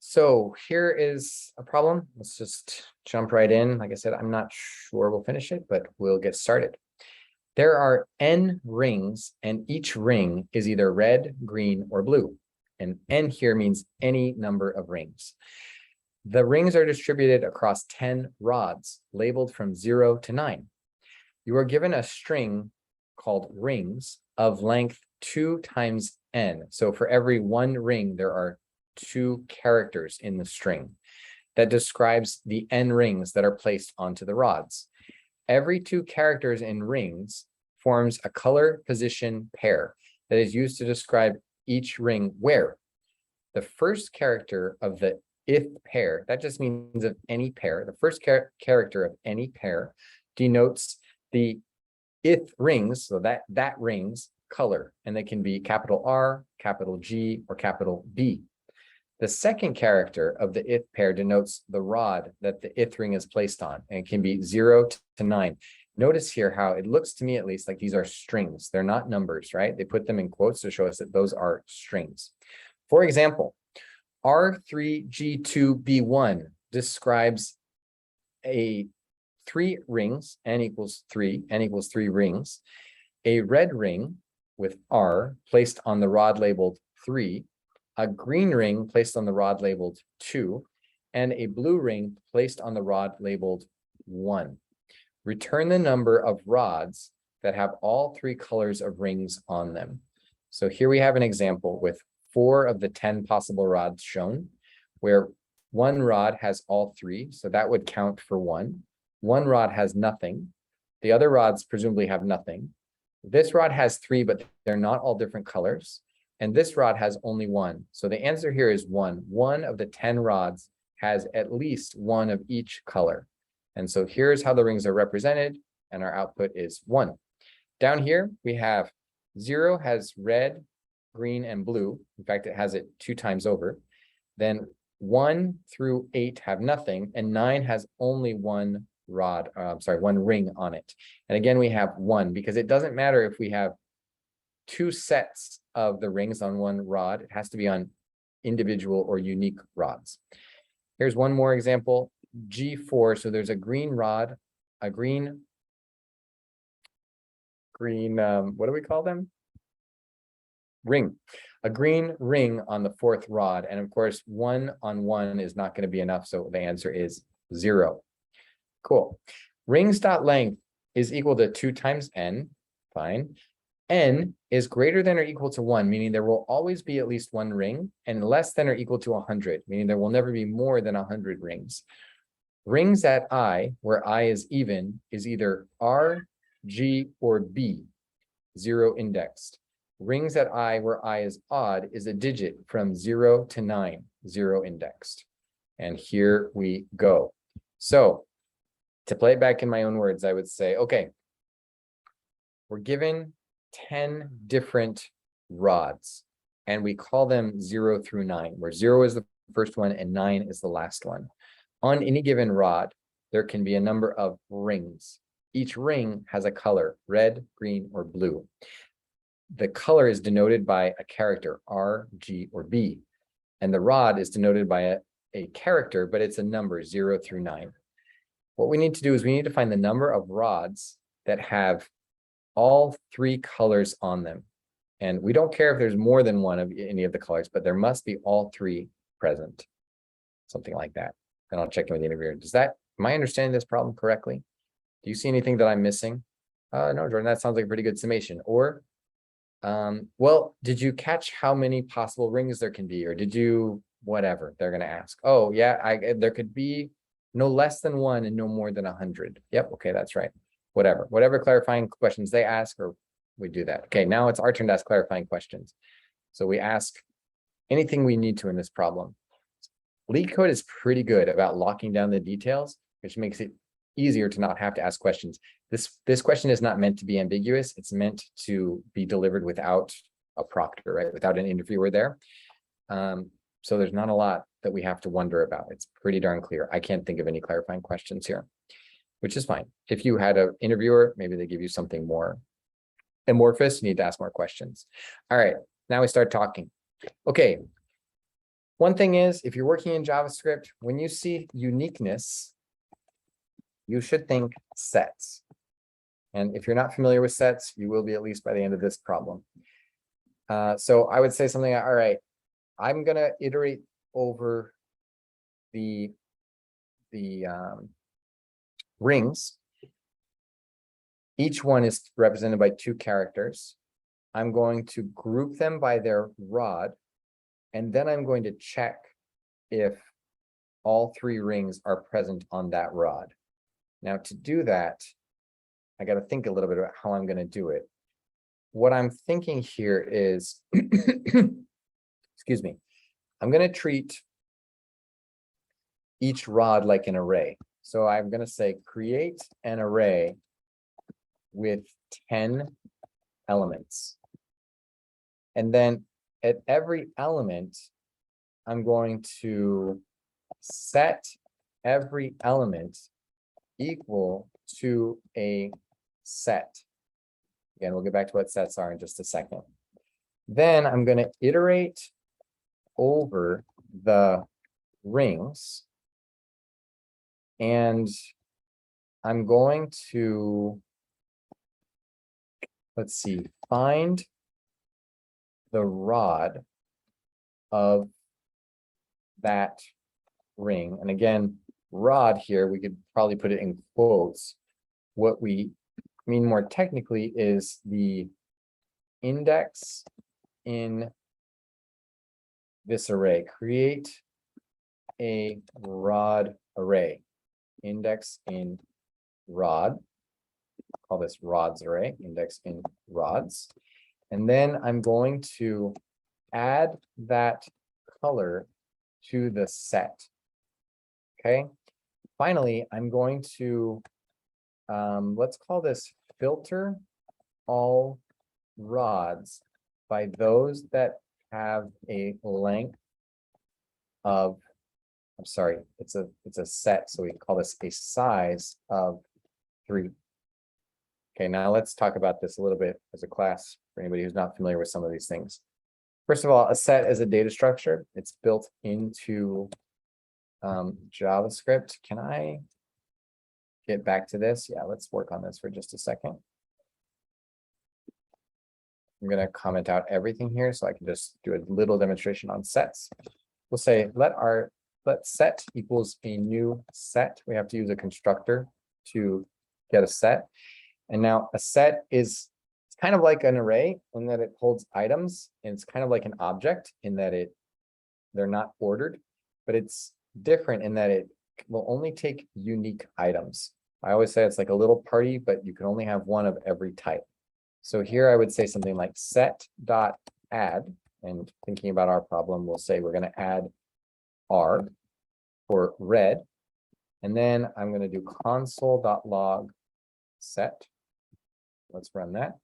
So here is a problem. Let's just jump right in. Like I said, I'm not sure we'll finish it, but we'll get started. There are n rings, and each ring is either red, green, or blue. And n here means any number of rings. The rings are distributed across 10 rods, labeled from 0 to 9. You are given a string called rings of length 2 times n. So for every one ring, there are 2 characters in the string that describes the n rings that are placed onto the rods. Every 2 characters in rings forms a color position pair that is used to describe each ring where. The first character of the if pair, that just means of any pair, the first character of any pair denotes the if rings, so that ring's color, and they can be capital R, capital G, or capital B. The second character of the if pair denotes the rod that the if ring is placed on, and it can be 0 to 9. Notice here how it looks to me, at least, like these are strings. They're not numbers, right? They put them in quotes to show us that those are strings. For example, R3G2B1 describes a 3 rings, n equals 3 rings, a red ring with R placed on the rod labeled 3, a green ring placed on the rod labeled 2, and a blue ring placed on the rod labeled 1. Return the number of rods that have all 3 colors of rings on them. So here we have an example with 4 of the 10 possible rods shown, where one rod has all 3, so that would count for 1. One rod has nothing. The other rods presumably have nothing. This rod has 3, but they're not all different colors. And this rod has only 1. So the answer here is 1. 1 of the 10 rods has at least 1 of each color. And so here's how the rings are represented, and our output is 1. Down here, we have 0 has red, green, and blue. In fact, it has it 2 times over. Then 1 through 8 have nothing, and 9 has only one ring on it. And again, we have 1, because it doesn't matter if we have 2 sets of the rings on one rod. It has to be on individual or unique rods. Here's one more example, G4. So there's a green rod, a green, what do we call them? Ring. A green ring on the 4th rod. And of course, 1 on 1 is not going to be enough. So the answer is 0. Cool. Rings.length is equal to 2 times n. Fine. N is greater than or equal to 1, meaning there will always be at least 1 ring, and less than or equal to 100, meaning there will never be more than 100 rings. Rings at I, where I is even, is either R, G, or B, 0 indexed. Rings at I, where I is odd, is a digit from 0 to 9, 0 indexed. And here we go. So to play it back in my own words, I would say, okay, we're given 10 different rods, and we call them 0 through 9, where 0 is the first one and 9 is the last one. On any given rod, there can be a number of rings. Each ring has a color, red, green, or blue. The color is denoted by a character, R, G, or B, and the rod is denoted by a character, but it's a number, 0 through 9. What we need to do is we need to find the number of rods that have all 3 colors on them. And we don't care if there's more than one of any of the colors, but there must be all 3 present. Something like that. And I'll check in with the interviewer. Am I understanding this problem correctly? Do you see anything that I'm missing? No, Jordan, that sounds like a pretty good summation. Or, well, did you catch how many possible rings there can be? Or did you, whatever, they're going to ask. Oh, yeah, there could be no less than 1 and no more than 100. Yep, okay, that's right. Whatever clarifying questions they ask, or we do that. Okay, now it's our turn to ask clarifying questions. So we ask anything we need to in this problem. LeetCode is pretty good about locking down the details, which makes it easier to not have to ask questions. This question is not meant to be ambiguous. It's meant to be delivered without a proctor, right? Without an interviewer there. So there's not a lot that we have to wonder about. It's pretty darn clear. I can't think of any clarifying questions here, which is fine. If you had an interviewer, maybe they give you something more amorphous, you need to ask more questions. All right, now we start talking. Okay, One thing is, if you're working in JavaScript, when you see uniqueness, you should think sets. And if you're not familiar with sets, you will be at least by the end of this problem. So I would say something, all right, I'm going to iterate over the rings. Each one is represented by 2 characters. I'm going to group them by their rod, and then I'm going to check if all 3 rings are present on that rod. Now, to do that, I got to think a little bit about how I'm going to do it. What I'm thinking here is, excuse me, I'm going to treat each rod like an array. So I'm going to say create an array with 10 elements. And then at every element, I'm going to set every element equal to a set. Again, we'll get back to what sets are in just a second. Then I'm going to iterate over the rings. And I'm going to, let's see, find the rod of that ring. And again, rod here, we could probably put it in quotes. What we mean more technically is the index in this array. Create a rod array. Index in rod. Call this rods array. Index in rods. And then I'm going to add that color to the set. Okay. Finally, I'm going to, let's call this filter all rods by those that have a length of, I'm sorry, it's a set, so we call this a size of 3. Okay, now let's talk about this a little bit as a class for anybody who's not familiar with some of these things. First of all, a set is a data structure. It's built into JavaScript. Can I get back to this? Yeah, let's work on this for just a second. I'm going to comment out everything here so I can just do a little demonstration on sets. We'll say let set equals a new set. We have to use a constructor to get a set. And now a set is kind of like an array in that it holds items, and it's kind of like an object in that they're not ordered, but it's different in that it will only take unique items. I always say it's like a little party, but you can only have one of every type. So here I would say something like set.add, and thinking about our problem, we'll say we're going to add R for red, and then I'm going to do console.log set. Let's run that.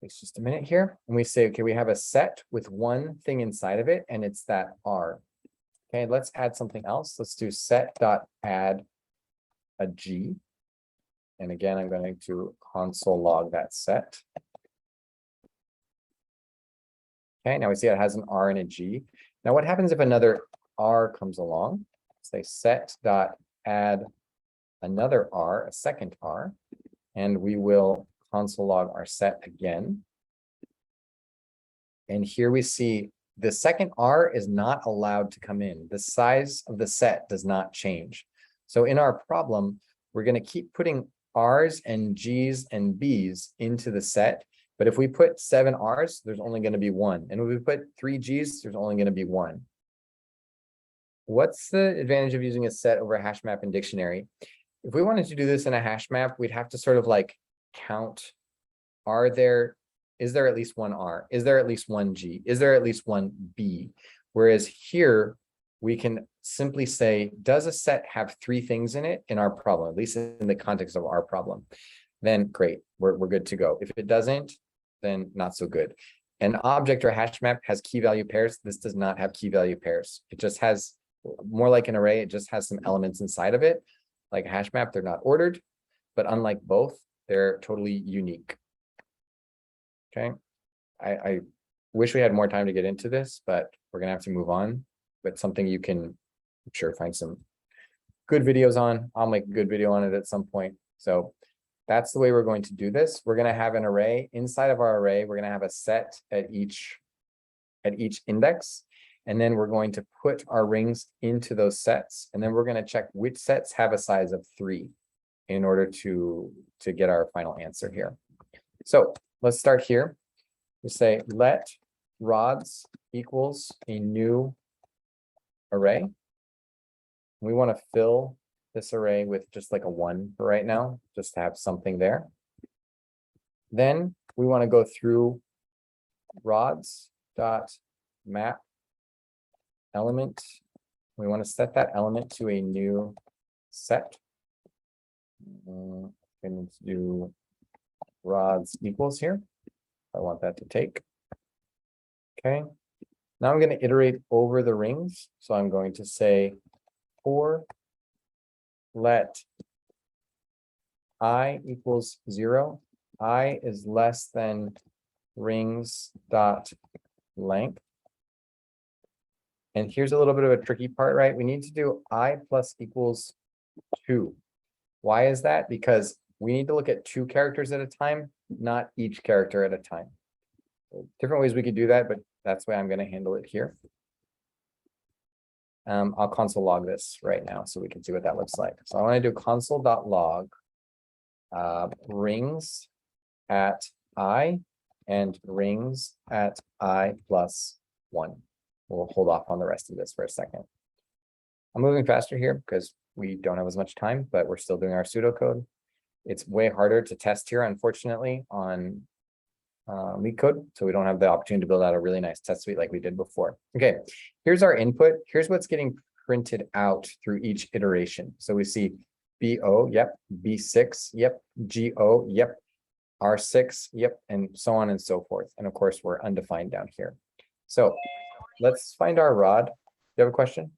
It's just a minute here, and we say, okay, we have a set with one thing inside of it, and it's that R. Okay, let's add something else. Let's do set.add a G. And again, I'm going to console log that set. Okay, now we see it has an R and a G. Now what happens if another R comes along? Say set.add another R, a second R, and we will console log our set again. And here we see the second R is not allowed to come in. The size of the set does not change. So in our problem, we're going to keep putting R's and G's and B's into the set. But if we put 7 R's, there's only going to be 1. And if we put 3 G's, there's only going to be 1. What's the advantage of using a set over a hash map and dictionary? If we wanted to do this in a hash map, we'd have to sort of like count, is there at least 1 R? Is there at least 1 G? Is there at least 1 B? Whereas here, we can simply say, does a set have 3 things in it in our problem, at least in the context of our problem? Then great, we're good to go. If it doesn't, then not so good. An object or a hash map has key value pairs. This does not have key value pairs. It just has, more like an array, it just has some elements inside of it. Like a hash map, they're not ordered, but unlike both, they're totally unique. Okay, I wish we had more time to get into this, but we're gonna have to move on. But something you can, I'm sure, find some good videos on. I'll make a good video on it at some point. So that's the way we're going to do this. We're gonna have an array. Inside of our array, we're gonna have a set at each index. And then we're going to put our rings into those sets. And then we're going to check which sets have a size of 3 in order to get our final answer here. So let's start here. We say let rods equals a new array. We want to fill this array with just like a 1 for right now, just to have something there. Then we want to go through rods dot map element. We want to set that element to a new set. I'm going to do rods equals here. I want that to take. Okay. Now I'm going to iterate over the rings. So I'm going to say for let I equals 0. I is less than rings dot length. And here's a little bit of a tricky part, right? We need to do I plus equals 2. Why is that? Because we need to look at 2 characters at a time, not each character at a time. Different ways we could do that, but that's the way I'm going to handle it here. I'll console log this right now so we can see what that looks like. So I want to do console.log rings at I and rings at I plus 1. We'll hold off on the rest of this for a second. I'm moving faster here because we don't have as much time, but we're still doing our pseudocode. It's way harder to test here, unfortunately, on LeetCode. So we don't have the opportunity to build out a really nice test suite like we did before. Okay, here's our input. Here's what's getting printed out through each iteration. So we see BO, yep, B6, yep, GO, yep, R6, yep, and so on and so forth. And of course, we're undefined down here. So let's find our rod. Do you have a question?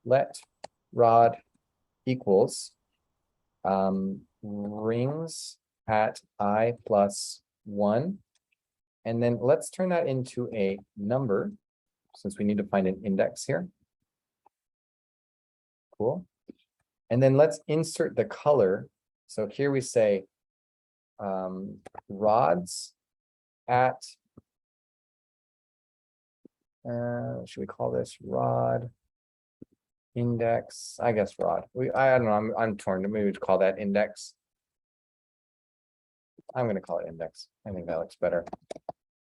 Let rod equals rings at I plus 1. And then let's turn that into a number since we need to find an index here. Cool. And then let's insert the color. So here we say rods at, should we call this rod index? I guess rod. I don't know. I'm torn. Maybe we'd call that index. I'm going to call it index. I think that looks better.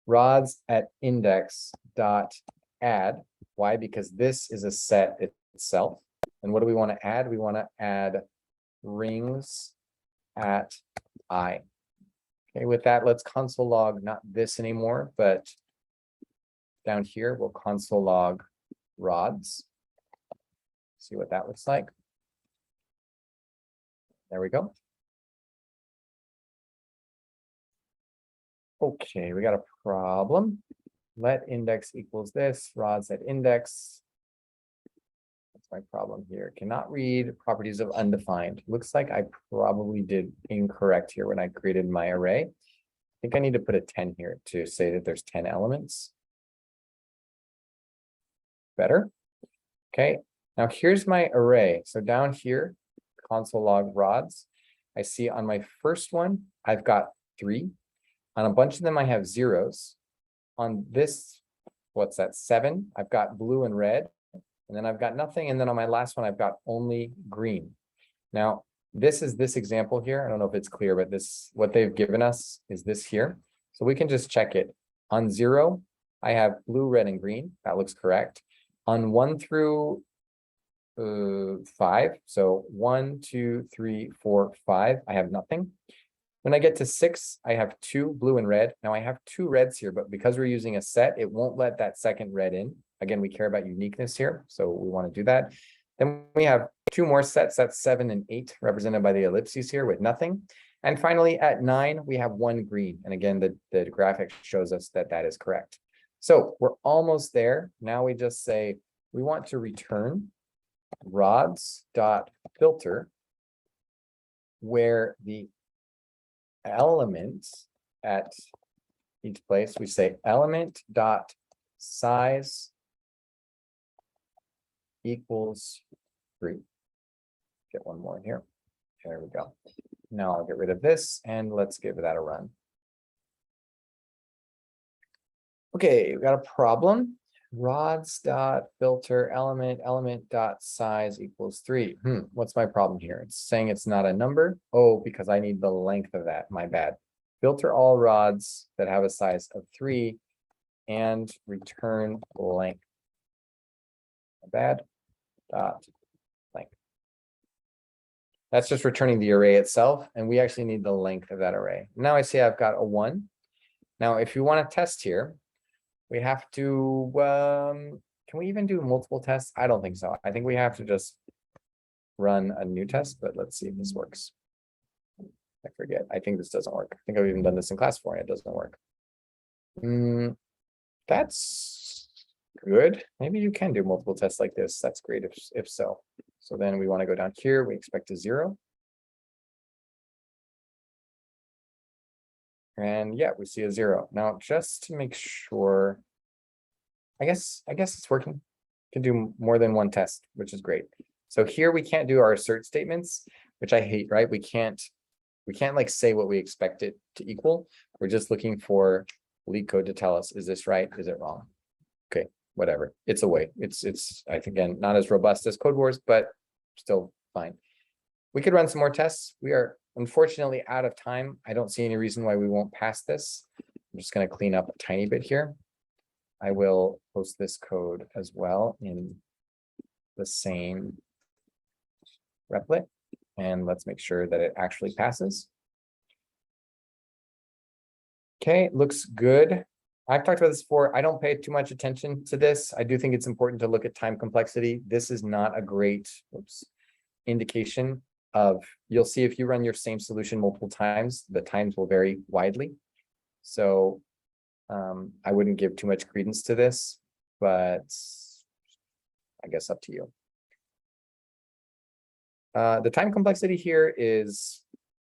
Rods at index dot add. Why? Because this is a set itself. And what do we want to add? We want to add rings at I. Okay, with that, let's console log not this anymore, but down here we'll console log rods. See what that looks like. There we go. Okay, we got a problem. Let index equals this, rods at index. That's my problem here. Cannot read properties of undefined. Looks like I probably did incorrect here when I created my array. I think I need to put a 10 here to say that there's 10 elements. Better. Okay, now here's my array. So down here, console log rods, I see on my first one, I've got 3. On a bunch of them, I have zeros. On this, what's that, 7, I've got blue and red, and then I've got nothing. And then on my last one, I've got only green. Now, this is this example here. I don't know if it's clear, but this, what they've given us is this here. So we can just check it. On 0, I have blue, red, and green. That looks correct. On 1 through 5, so 1, 2, 3, 4, 5, I have nothing. When I get to 6, I have 2 blue and red. Now I have 2 reds here, but because we're using a set, it won't let that second red in. Again, we care about uniqueness here, so we want to do that. Then we have 2 more sets, that's 7 and 8, represented by the ellipses here with nothing. And finally, at 9, we have 1 green. And again, the graphic shows us that that is correct. So we're almost there. Now we just say we want to return rods.filter where the element at each place, we say element dot size equals 3. Get one more here. There we go. Now I'll get rid of this and let's give that a run. Okay, we got a problem. Rods dot filter element dot size equals 3. What's my problem here? It's saying it's not a number. Oh, because I need the length of that. My bad. Filter all rods that have a size of 3 and return length. My bad. Dot length. That's just returning the array itself, and we actually need the length of that array. Now I see I've got a 1. Now, if you want to test here, we have to, can we even do multiple tests? I don't think so. I think we have to just run a new test, but let's see if this works. I forget. I think this doesn't work. I think I've even done this in class before and it doesn't work. That's good. Maybe you can do multiple tests like this. That's great if so. So then we want to go down here. We expect a 0. And yeah, we see a 0. Now, just to make sure, I guess it's working. Can do more than one test, which is great. So here we can't do our assert statements, which I hate, right? We can't like say what we expect it to equal. We're just looking for LeetCode to tell us, is this right? Is it wrong? Okay, whatever. It's a way. It's I think, again, not as robust as Code Wars, but still fine. We could run some more tests. We are unfortunately out of time. I don't see any reason why we won't pass this. I'm just going to clean up a tiny bit here. I will post this code as well in the same replit. And let's make sure that it actually passes. Okay, looks good. I've talked about this before. I don't pay too much attention to this. I do think it's important to look at time complexity. This is not a great indication of, you'll see if you run your same solution multiple times, the times will vary widely. So I wouldn't give too much credence to this, but I guess up to you. The time complexity here is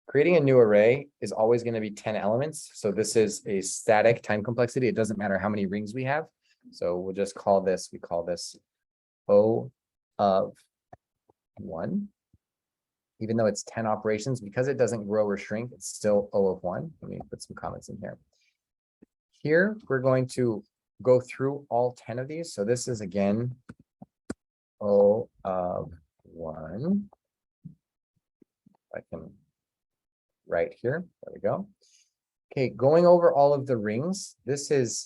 creating a new array is always going to be 10 elements. So this is a static time complexity. It doesn't matter how many rings we have. So we'll just call this, we call this O of 1. Even though it's 10 operations, because it doesn't grow or shrink, it's still O of 1. Let me put some comments in here. Here, we're going to go through all 10 of these. So this is, again, O of 1. I can write here. There we go. Okay, going over all of the rings, this is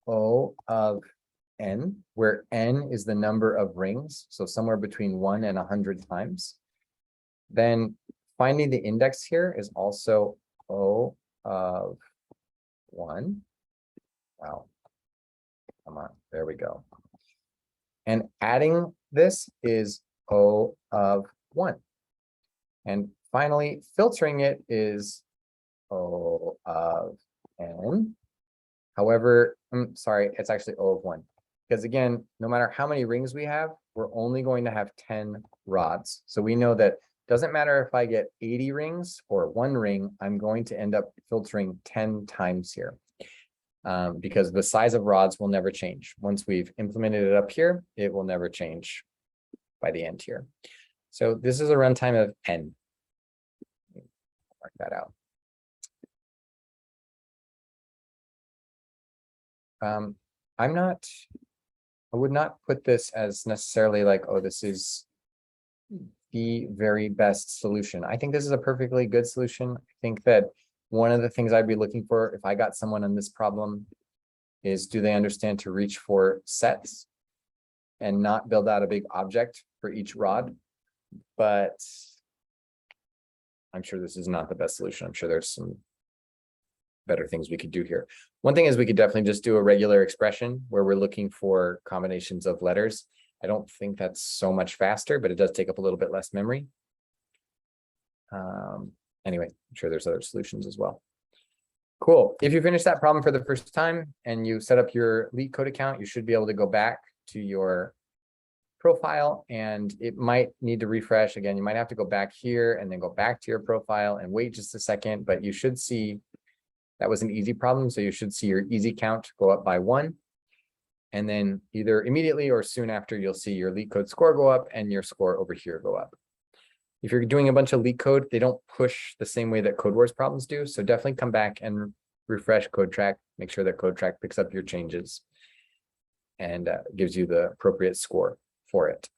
O of n, where n is the number of rings. So somewhere between 1 and 100 times. Then finding the index here is also O of 1. Wow. Come on, there we go. And adding this is O of 1. And finally, filtering it is O of n. However, I'm sorry, it's actually O of 1. Because again, no matter how many rings we have, we're only going to have 10 rods. So we know that doesn't matter if I get 80 rings or 1 ring, I'm going to end up filtering 10 times here. Because the size of rods will never change. Once we've implemented it up here, it will never change by the end here. So this is a runtime of n. Mark that out. I would not put this as necessarily like, oh, this is the very best solution. I think this is a perfectly good solution. I think that one of the things I'd be looking for if I got someone on this problem is, do they understand to reach for sets and not build out a big object for each rod? But I'm sure this is not the best solution. I'm sure there's some better things we could do here. One thing is we could definitely just do a regular expression where we're looking for combinations of letters. I don't think that's so much faster, but it does take up a little bit less memory. Anyway, I'm sure there's other solutions as well. Cool. If you finish that problem for the first time and you set up your LeetCode account, you should be able to go back to your profile and it might need to refresh. Again, you might have to go back here and then go back to your profile and wait just a second, but you should see That was an easy problem, so you should see your easy count go up by 1. And then either immediately or soon after, you'll see your LeetCode score go up and your score over here go up. If you're doing a bunch of LeetCode, they don't push the same way that Code Wars problems do. So definitely come back and refresh CodeTrack. Make sure that CodeTrack picks up your changes and gives you the appropriate score for it.